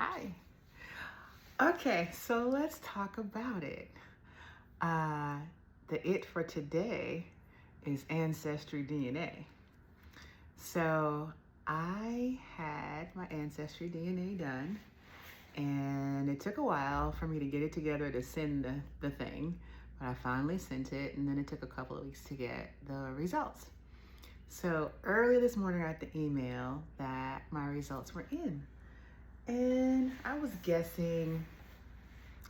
Hi. Okay, so let's talk about it. Uh, the it for today is Ancestry DNA. So I had my Ancestry DNA done, and it took a while for me to get it together to send the thing, but I finally sent it, and then it took a couple of weeks to get the results. So early this morning, I got the email that my results were in. And I was guessing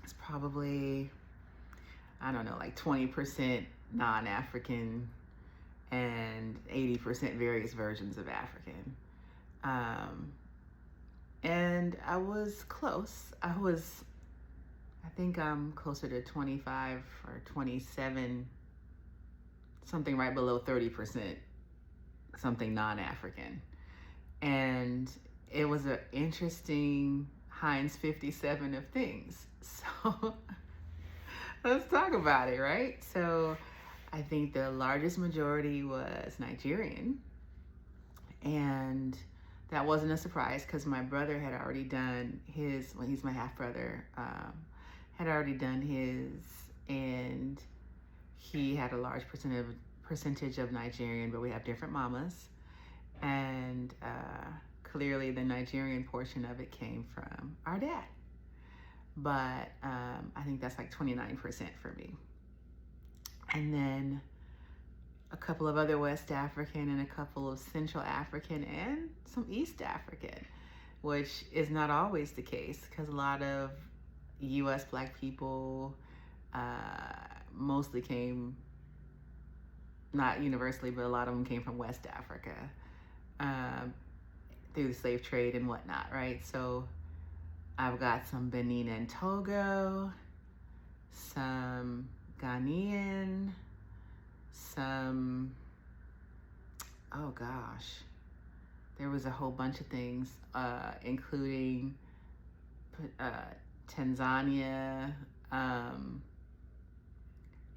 it's probably, I don't know, like 20% non-African and 80% various versions of African. Um, and I was close. I think I'm closer to 25 or 27, something right below 30%, something non-African. And it was an interesting Heinz 57 of things. So let's talk about it, right? So I think the largest majority was Nigerian. And that wasn't a surprise because my brother had already done his, well, he's my half brother, had already done his, and he had a large percentage of Nigerian, but we have different mamas. And clearly the Nigerian portion of it came from our dad. But I think that's like 29% for me. And then a couple of other West African and a couple of Central African and some East African, which is not always the case because a lot of US Black people mostly came, not universally, but a lot of them came from West Africa through the slave trade and whatnot, right? So I've got some Benin and Togo, some Ghanaian, some, oh gosh, there was a whole bunch of things, including Tanzania,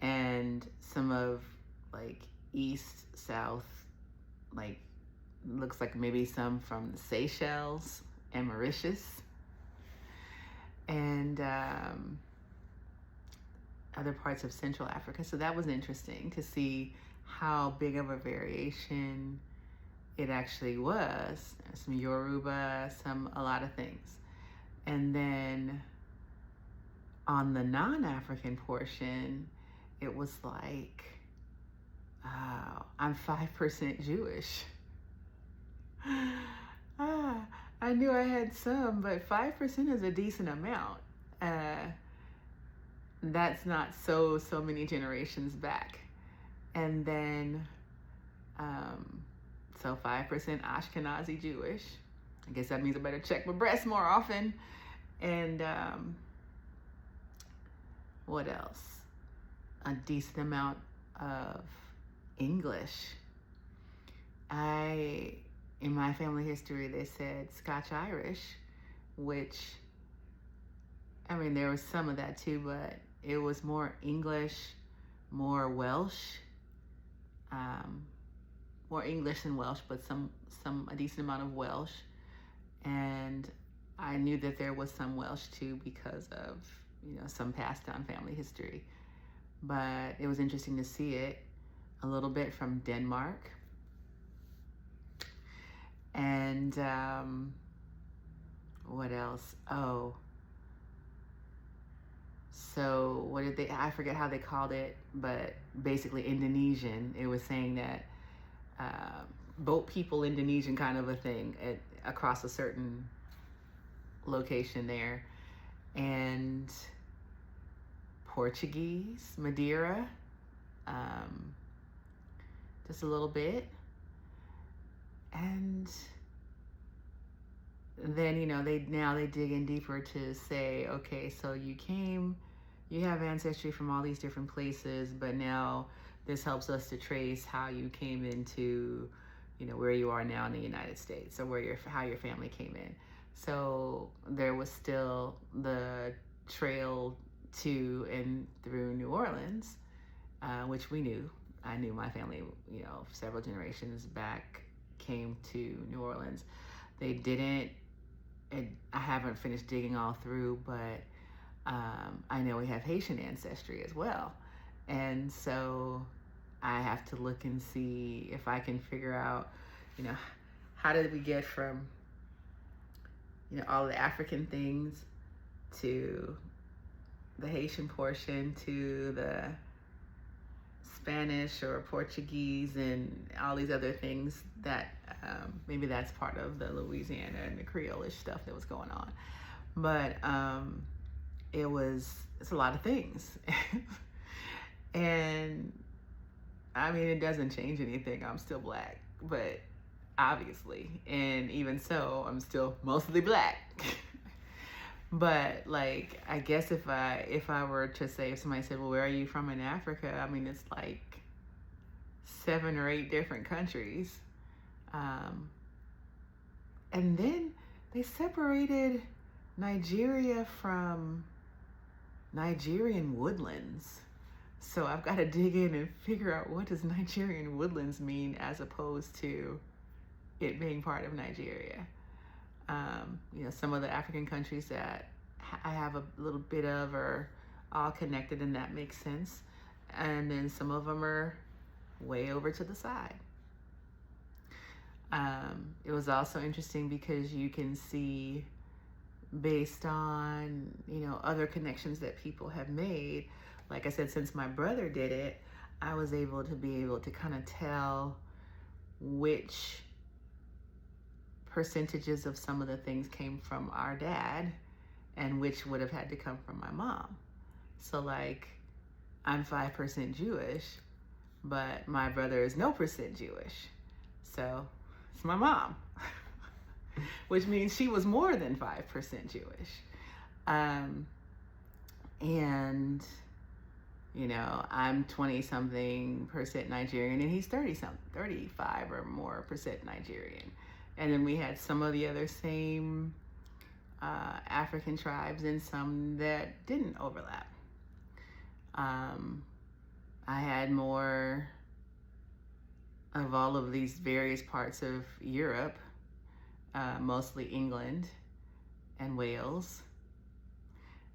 and some of like East, South, like looks like maybe some from the Seychelles and Mauritius, and other parts of Central Africa. So that was interesting to see how big of a variation it actually was. Some Yoruba, a lot of things. And then on the non-African portion, it was like, I'm 5% Jewish. I knew I had some, but 5% is a decent amount. That's not so many generations back. And then, so 5% Ashkenazi Jewish. I guess that means I better check my breasts more often. And what else? A decent amount of English. In my family history, they said Scotch-Irish, which, I mean, there was some of that too, but it was more English, more Welsh, more English than Welsh, but a decent amount of Welsh. And I knew that there was some Welsh too because of, some passed down family history. But it was interesting to see it a little bit from Denmark. And what else? Oh, so I forget how they called it, but basically Indonesian. It was saying that boat people Indonesian kind of a thing across a certain location there. And Portuguese, Madeira, just a little bit. And then, they dig in deeper to say, okay, so you have ancestry from all these different places, but now this helps us to trace how you came into, where you are now in the United States, or how your family came in. So there was still the trail to and through New Orleans, which we knew. I knew my family, several generations back came to New Orleans. They didn't I haven't finished digging all through, but I know we have Haitian ancestry as well. And so I have to look and see if I can figure out, how did we get from, all the African things to the Haitian portion to the Spanish or Portuguese and all these other things that maybe that's part of the Louisiana and the Creole-ish stuff that was going on. But it's a lot of things. And I mean, it doesn't change anything. I'm still Black, but obviously, and even so, I'm still mostly Black. But like, I guess if I were to say, if somebody said, well, where are you from in Africa? I mean, it's like 7 or 8 different countries. And then they separated Nigeria from Nigerian woodlands. So I've got to dig in and figure out, what does Nigerian woodlands mean as opposed to it being part of Nigeria. Some of the African countries that I have a little bit of are all connected, and that makes sense. And then some of them are way over to the side. It was also interesting because you can see, based on, other connections that people have made. Like I said, since my brother did it, I was able to kind of tell which percentages of some of the things came from our dad and which would have had to come from my mom. So like, I'm 5% Jewish, but my brother is no percent Jewish. So it's my mom, which means she was more than 5% Jewish. And I'm 20-something percent Nigerian, and he's 35 or more percent Nigerian. And then we had some of the other same African tribes and some that didn't overlap. I had more of all of these various parts of Europe, mostly England and Wales.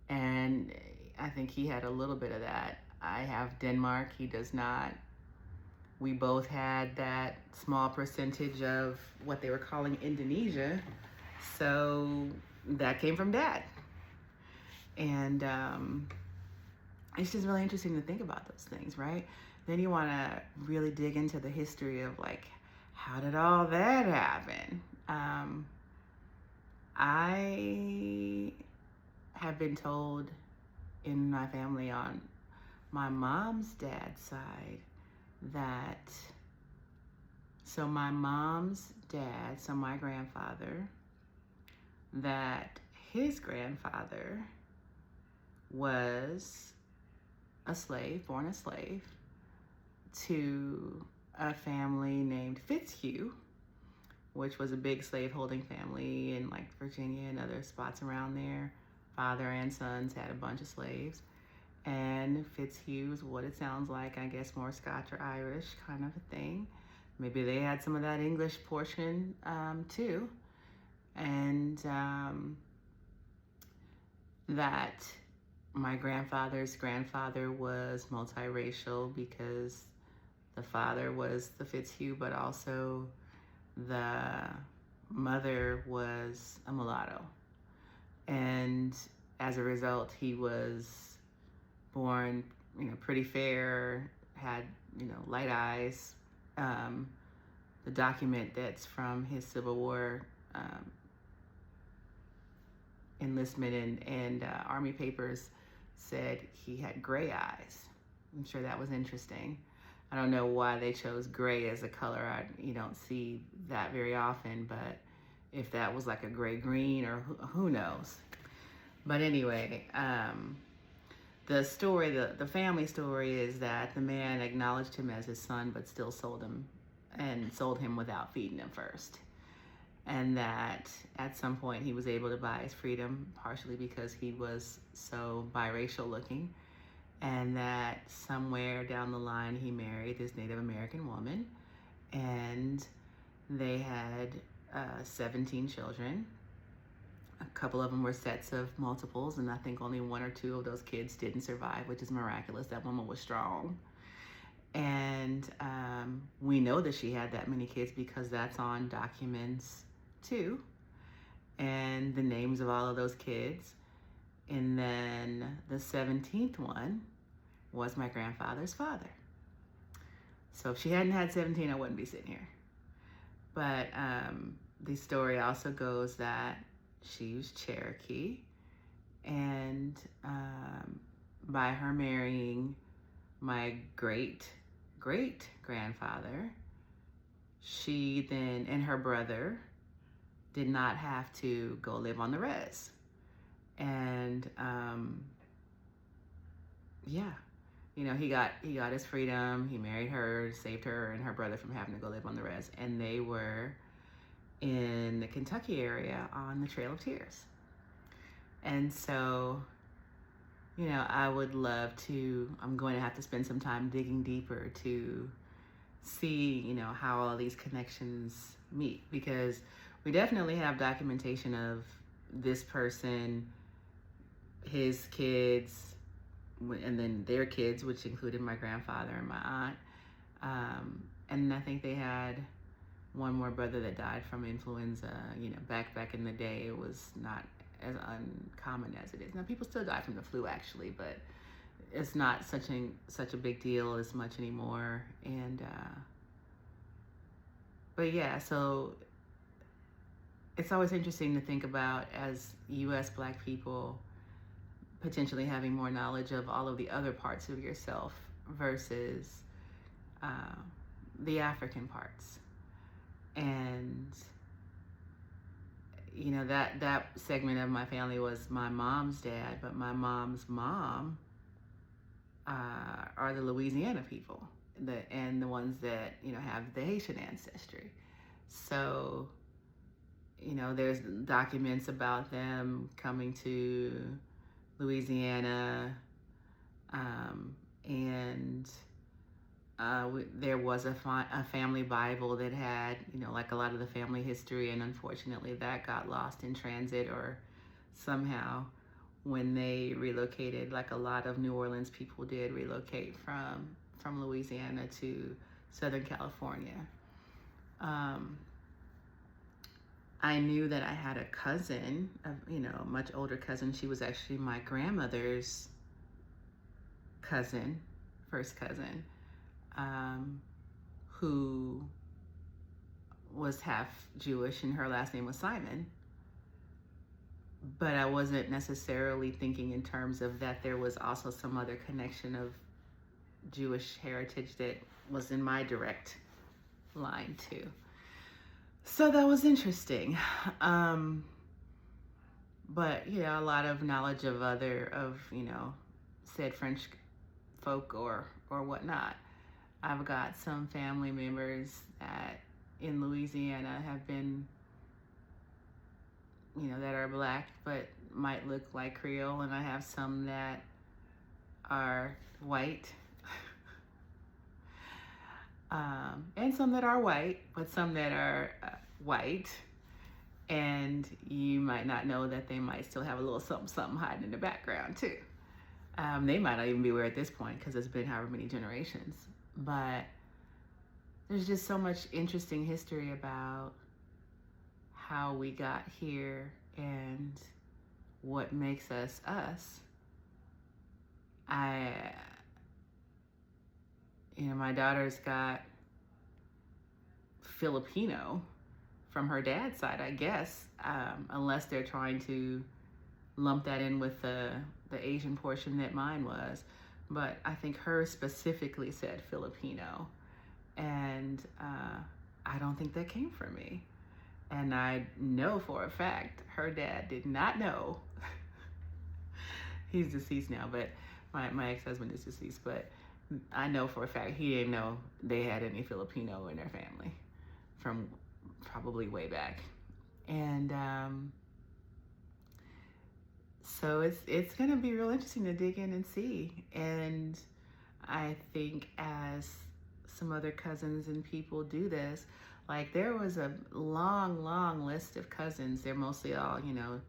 And I think he had a little bit of that. I have Denmark, he does not. We both had that small percentage of what they were calling Indonesia. So that came from Dad. And it's just really interesting to think about those things, right? Then you want to really dig into the history of like, how did all that happen? I have been told in my family on my mom's dad's side that, so my mom's dad, so my grandfather, that his grandfather was born a slave to a family named Fitzhugh, which was a big slaveholding family in like Virginia and other spots around there. Father and sons had a bunch of slaves. And Fitzhugh is what it sounds like, I guess more Scotch or Irish kind of a thing. Maybe they had some of that English portion too. And that my grandfather's grandfather was multiracial because the father was the Fitzhugh, but also the mother was a mulatto. And as a result, he was born, pretty fair, had, light eyes. The document that's from his Civil War enlistment and Army papers said he had gray eyes. I'm sure that was interesting. I don't know why they chose gray as a color. You don't see that very often, but if that was like a gray-green or who knows. But anyway, the story, the family story is that the man acknowledged him as his son, but still sold him without feeding him first. And that at some point he was able to buy his freedom, partially because he was so biracial looking. And that somewhere down the line he married this Native American woman, and they had 17 children. A couple of them were sets of multiples, and I think only one or two of those kids didn't survive, which is miraculous. That woman was strong. And we know that she had that many kids because that's on documents too, and the names of all of those kids. And then the 17th one was my grandfather's father. So if she hadn't had 17, I wouldn't be sitting here. But the story also goes that she was Cherokee, and by her marrying my great grandfather, she then and her brother did not have to go live on the res. And yeah, you know, he got his freedom. He married her, saved her and her brother from having to go live on the res, and they were in the Kentucky area on the Trail of Tears. And so, you know, I would love to, I'm going to have to spend some time digging deeper to see, you know, how all these connections meet, because we definitely have documentation of this person, his kids, and then their kids, which included my grandfather and my aunt. And I think they had one more brother that died from influenza. You know, back in the day, it was not as uncommon as it is now. People still die from the flu, actually, but it's not such a big deal as much anymore. And but yeah, so it's always interesting to think about, as U.S. Black people, potentially having more knowledge of all of the other parts of yourself versus the African parts. And you know, that segment of my family was my mom's dad, but my mom's mom are the Louisiana people, and the ones that, you know, have the Haitian ancestry. So, you know, there's documents about them coming to Louisiana, and there was a family Bible that had, you know, like a lot of the family history, and unfortunately that got lost in transit, or somehow when they relocated, like a lot of New Orleans people did relocate from Louisiana to Southern California. I knew that I had a cousin, you know, a much older cousin. She was actually my grandmother's cousin, first cousin, who was half Jewish, and her last name was Simon. But I wasn't necessarily thinking in terms of that there was also some other connection of Jewish heritage that was in my direct line too. So that was interesting. But yeah, a lot of knowledge of you know, said French folk or whatnot. I've got some family members that in Louisiana have been, you know, that are Black but might look like Creole, and I have some that are white, and some that are white, but some that are white, and you might not know that they might still have a little something hiding in the background too. They might not even be aware at this point because it's been however many generations. But there's just so much interesting history about how we got here and what makes us us. You know, my daughter's got Filipino from her dad's side, I guess, unless they're trying to lump that in with the Asian portion that mine was. But I think hers specifically said Filipino, and I don't think that came from me. And I know for a fact her dad did not know. He's deceased now, but my ex-husband is deceased, but I know for a fact he didn't know they had any Filipino in their family from probably way back. And so it's gonna be real interesting to dig in and see. And I think as some other cousins and people do this, like there was a long list of cousins. They're mostly all, you know,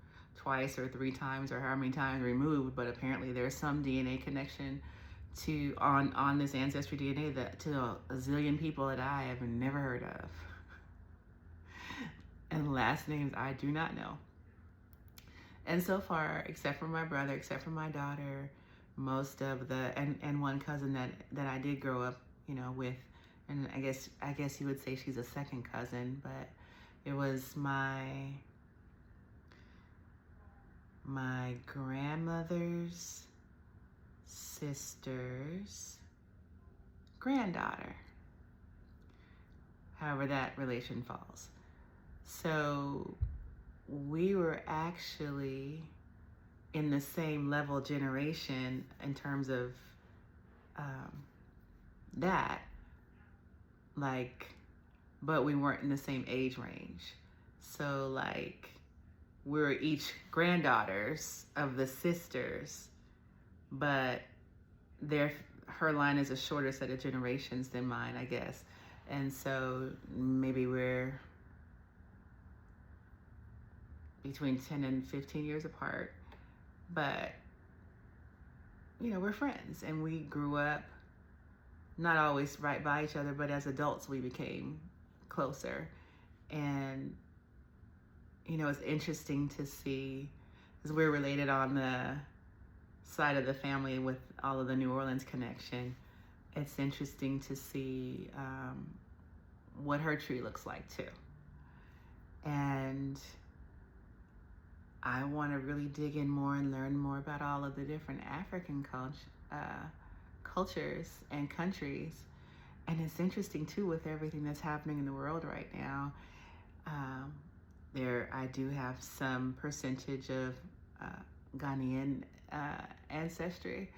twice or 3 times or how many times removed, but apparently there's some DNA connection to on this ancestry DNA that to a zillion people that I have never heard of. And last names I do not know. And so far, except for my brother, except for my daughter, most of the and one cousin that I did grow up, with, and I guess you would say she's a second cousin, but it was my grandmother's sister's granddaughter. However that relation falls. So we were actually in the same level generation in terms of that, but we weren't in the same age range. So we're each granddaughters of the sisters, but her line is a shorter set of generations than mine, I guess. And so maybe we're between 10 and 15 years apart, but we're friends, and we grew up not always right by each other, but as adults we became closer. And it's interesting to see, because we're related on the side of the family with all of the New Orleans connection. It's interesting to see what her tree looks like too. And I want to really dig in more and learn more about all of the different African cultures and countries. And it's interesting too, with everything that's happening in the world right now. I do have some percentage of Ghanaian ancestry.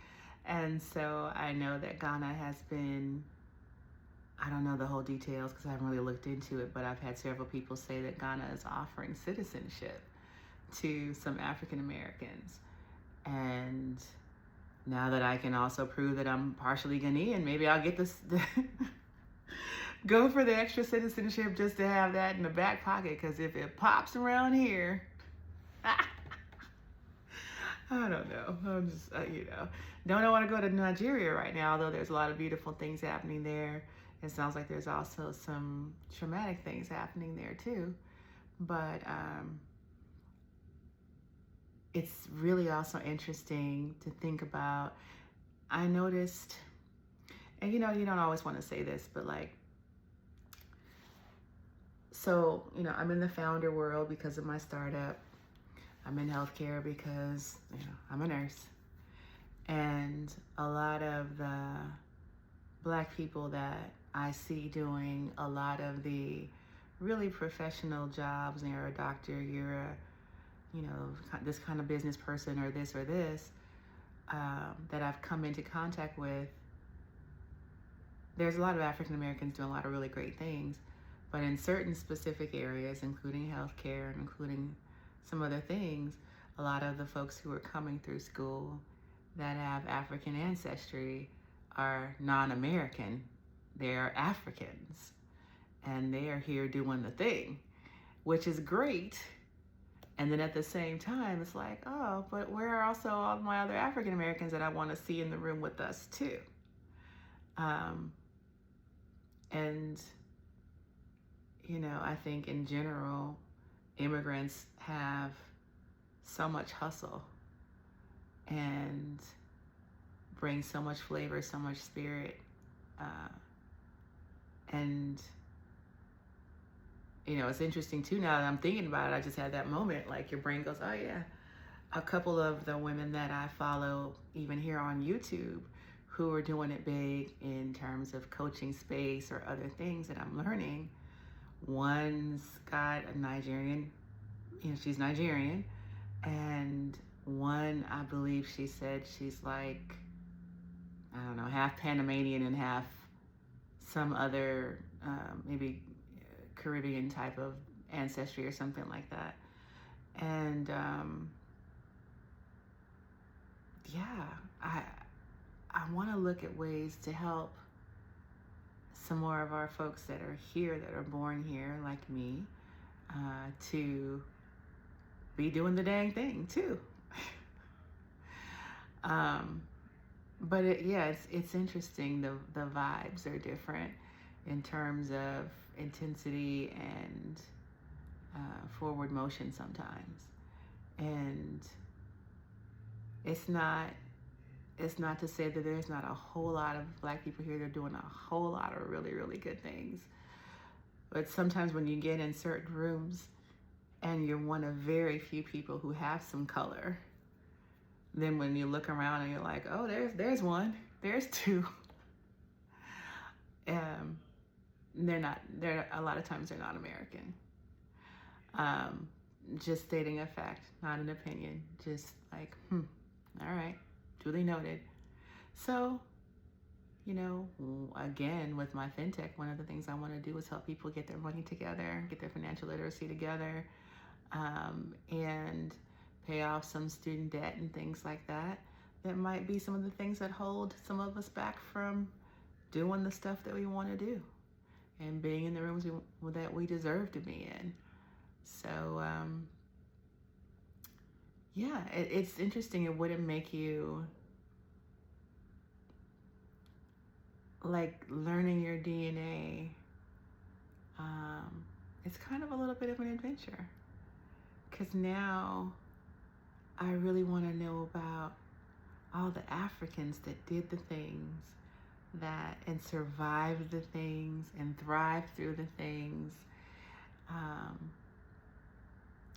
And so I know that Ghana has been, I don't know the whole details because I haven't really looked into it, but I've had several people say that Ghana is offering citizenship to some African Americans. And now that I can also prove that I'm partially Ghanaian, maybe I'll get this go for the extra citizenship just to have that in the back pocket, because if it pops around here, I don't know. I'm just, don't want to go to Nigeria right now, although there's a lot of beautiful things happening there. It sounds like there's also some traumatic things happening there too. But it's really also interesting to think about. I noticed, and you don't always want to say this, but so, I'm in the founder world because of my startup. I'm in healthcare because, I'm a nurse. And a lot of the Black people that I see doing a lot of the really professional jobs, and you're a doctor, you're a, this kind of business person or this, that I've come into contact with, there's a lot of African Americans doing a lot of really great things, but in certain specific areas, including healthcare and including some other things, a lot of the folks who are coming through school that have African ancestry are non-American. They're Africans, and they are here doing the thing, which is great. And then at the same time, it's like, oh, but where are also all my other African Americans that I want to see in the room with us too? And, I think in general, immigrants have so much hustle and bring so much flavor, so much spirit. And it's interesting too, now that I'm thinking about it, I just had that moment, your brain goes, oh yeah. A couple of the women that I follow, even here on YouTube, who are doing it big in terms of coaching space or other things that I'm learning. One's got a Nigerian, she's Nigerian, and one, I believe she said she's half Panamanian and half some other, maybe Caribbean type of ancestry or something like that. And I want to look at ways to help some more of our folks that are here, that are born here like me, to be doing the dang thing too. But it's interesting. The vibes are different in terms of intensity and forward motion sometimes. And it's not to say that there's not a whole lot of Black people here that are doing a whole lot of really, really good things. But sometimes when you get in certain rooms and you're one of very few people who have some color, then when you look around and you're like, oh, there's one, there's two. They're a lot of times they're not American. Just stating a fact, not an opinion. Just like, all right, duly noted. So, again, with my fintech, one of the things I want to do is help people get their money together, get their financial literacy together, and pay off some student debt and things like that. That might be some of the things that hold some of us back from doing the stuff that we want to do and being in the rooms that we deserve to be in. So, it's interesting. It wouldn't make you, like, learning your DNA. It's kind of a little bit of an adventure, because now I really want to know about all the Africans that did the things and survived the things and thrived through the things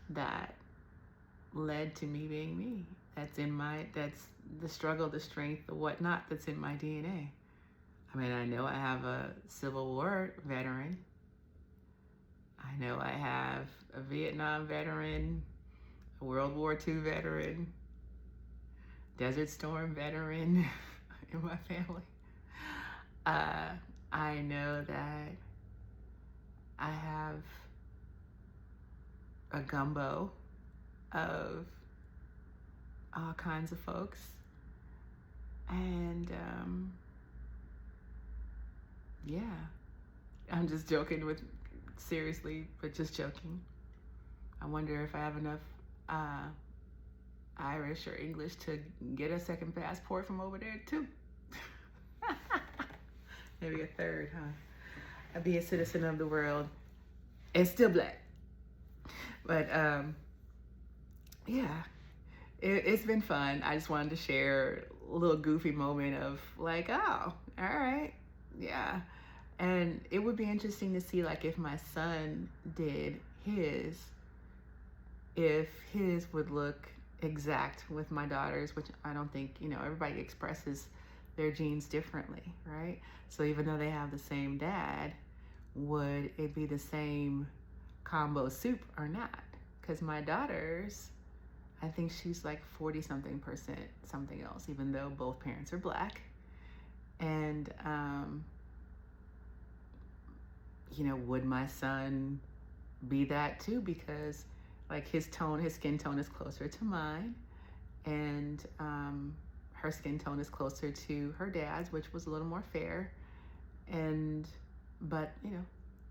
that led to me being me. That's the struggle, the strength, the whatnot that's in my DNA. I mean, I know I have a Civil War veteran. I know I have a Vietnam veteran, a World War II veteran, Desert Storm veteran in my family. I know that I have a gumbo of all kinds of folks. And I'm just joking seriously, but just joking. I wonder if I have enough Irish or English to get a second passport from over there too. Maybe a third, huh? I'd be a citizen of the world and still Black. But it's been fun. I just wanted to share a little goofy moment of like, oh, all right, yeah. And it would be interesting to see, like, if my son did if his would look exact with my daughter's, which I don't think, everybody expresses their genes differently, right? So even though they have the same dad, would it be the same combo soup or not? Because my daughter's, I think she's like 40-something% something else, even though both parents are Black. And, would my son be that too? Because, like, his skin tone is closer to mine, and her skin tone is closer to her dad's, which was a little more fair. But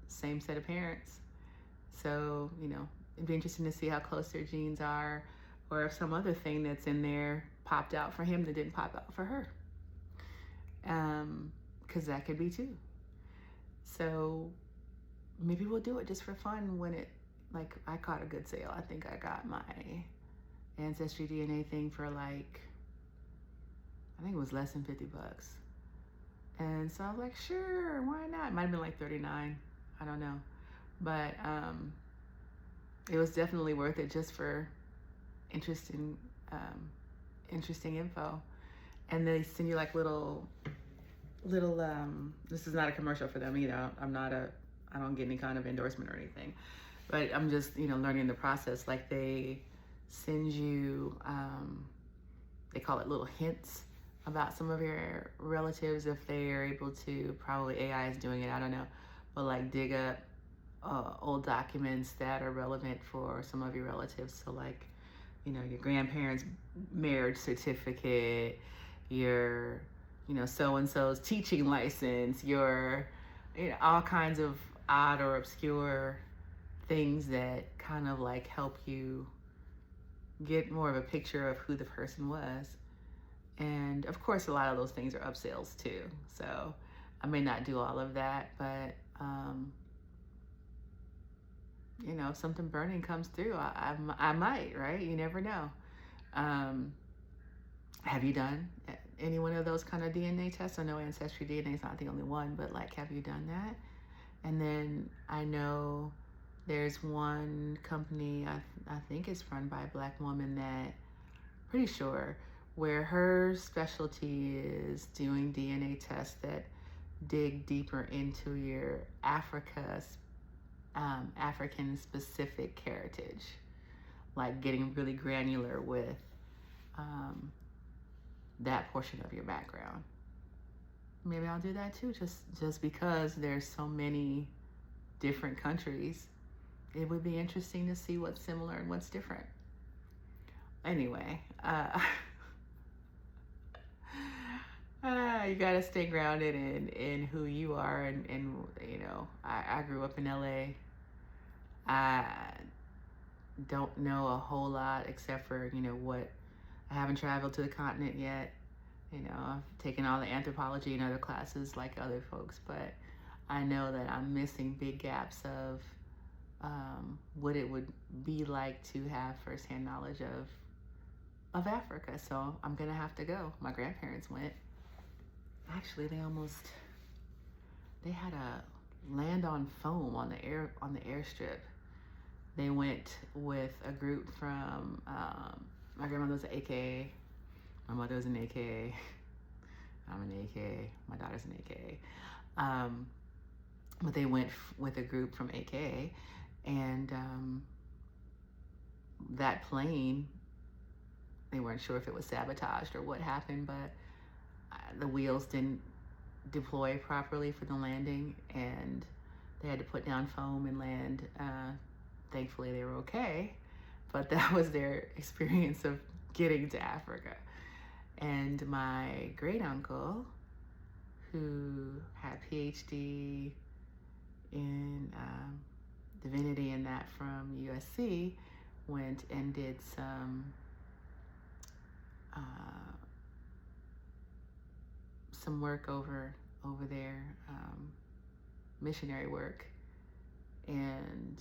same set of parents. So, it'd be interesting to see how close their genes are, or if some other thing that's in there popped out for him that didn't pop out for her. Because that could be too. So maybe we'll do it just for fun when I caught a good sale. I think I got my AncestryDNA thing for I think it was less than $50. And so I was like, sure, why not? It might have been like $39, I don't know. But it was definitely worth it just for interesting info. And they send you like little this is not a commercial for them either. I don't get any kind of endorsement or anything, but I'm just learning the process. Like, they send you they call it little hints about some of your relatives, if they are able to. Probably AI is doing it, I don't know, but like dig up old documents that are relevant for some of your relatives. So like, your grandparents' marriage certificate, your so-and-so's teaching license, your all kinds of odd or obscure things that kind of like help you get more of a picture of who the person was. And of course, a lot of those things are upsells too. So I may not do all of that, but you know, if something burning comes through, I might, right? You never know. Have you done any one of those kind of DNA tests? I know AncestryDNA is not the only one, but like, have you done that? And then I know there's one company, I think it's run by a Black woman, that, pretty sure, where her specialty is doing DNA tests that dig deeper into your African specific heritage, like getting really granular with that portion of your background. Maybe I'll do that too, just because there's so many different countries. It would be interesting to see what's similar and what's different. Anyway, you gotta stay grounded in who you are, and you know, I grew up in LA. I don't know a whole lot except for, you know, what I haven't traveled to the continent yet. You know, I've taken all the anthropology and other classes like other folks, but I know that I'm missing big gaps of what it would be like to have firsthand knowledge of Africa. So I'm gonna have to go. My grandparents went. Actually, they had a land on foam on the airstrip. They went with a group from my grandmother was an AKA, my mother was an AKA, I'm an AKA, my daughter's an AKA. But they went with a group from AKA, and that plane, they weren't sure if it was sabotaged or what happened, but the wheels didn't deploy properly for the landing, and they had to put down foam and land. Thankfully, they were okay, but that was their experience of getting to Africa. And my great uncle, who had a PhD in divinity and that from USC, went and did some work over there, missionary work, and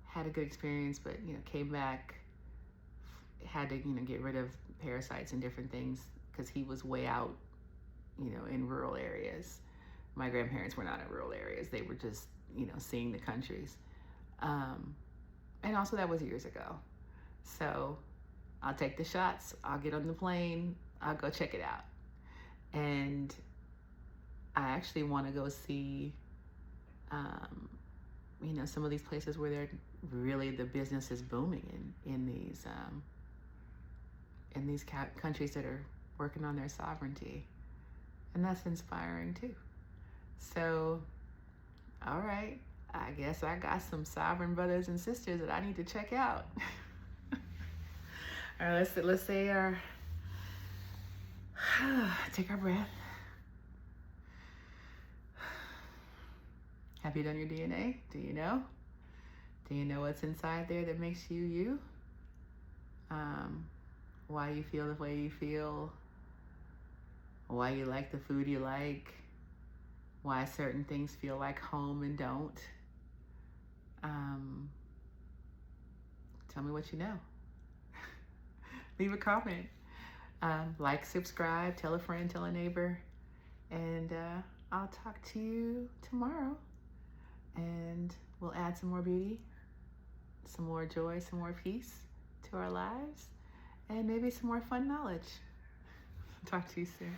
had a good experience, but, you know, came back, had to, you know, get rid of parasites and different things because he was way out, you know, in rural areas. My grandparents were not in rural areas. They were just, you know, seeing the countries. And also that was years ago. So I'll take the shots. I'll get on the plane. I'll go check it out. And I actually want to go see, you know, some of these places where they're really, the business is booming in these countries that are working on their sovereignty. And that's inspiring too. So, all right, I guess I got some sovereign brothers and sisters that I need to check out. All right, let's say our, take our breath. Have you done your DNA? Do you know? Do you know what's inside there that makes you you? Why you feel the way you feel? Why you like the food you like? Why certain things feel like home and don't? Tell me what you know. Leave a comment. Like, subscribe, tell a friend, tell a neighbor. And I'll talk to you tomorrow. And we'll add some more beauty, some more joy, some more peace to our lives, and maybe some more fun knowledge. Talk to you soon.